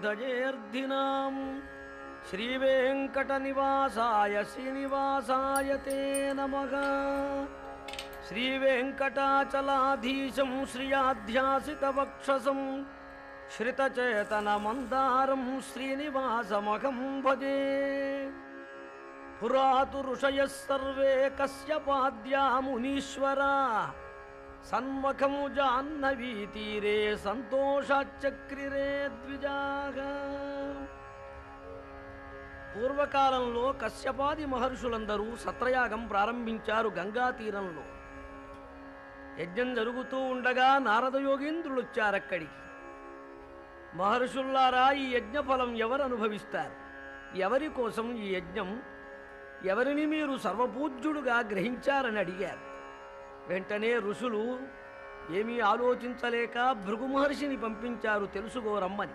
ధజేర్ధినాం శ్రీవేంకటనివాసాయ శ్రీనివాసాయ తే నమః. శ్రీవేంకటాచలాధీశం శ్రియాధ్యాసితవక్షసం శ్రితచేతనమందారం శ్రీనివాసమహం భజే. పురాతు ఋషయః సర్వే కశ్యపాద్యా మునీశ్వరా సన్ముఖము జాహ్నవీతీరే సంతోషాచక్రిరే ద్విజాః. పూర్వకాలంలో కశ్యపాది మహర్షులందరూ సత్రయాగం ప్రారంభించారు గంగా తీరంలో. యజ్ఞం జరుగుతూ ఉండగా నారద యోగీంద్రులు వచ్చారక్కడికి. మహర్షుల్లారా, ఈ యజ్ఞఫలం ఎవరు అనుభవిస్తారు? ఎవరి కోసం ఈ యజ్ఞం? ఎవరిని మీరు సర్వపూజ్యుడుగా గ్రహించారని అడిగారు. వెంటనే ఋషులు ఏమీ ఆలోచించలేక భృగు మహర్షిని పంపించారు తెలుసుకోరమ్మని.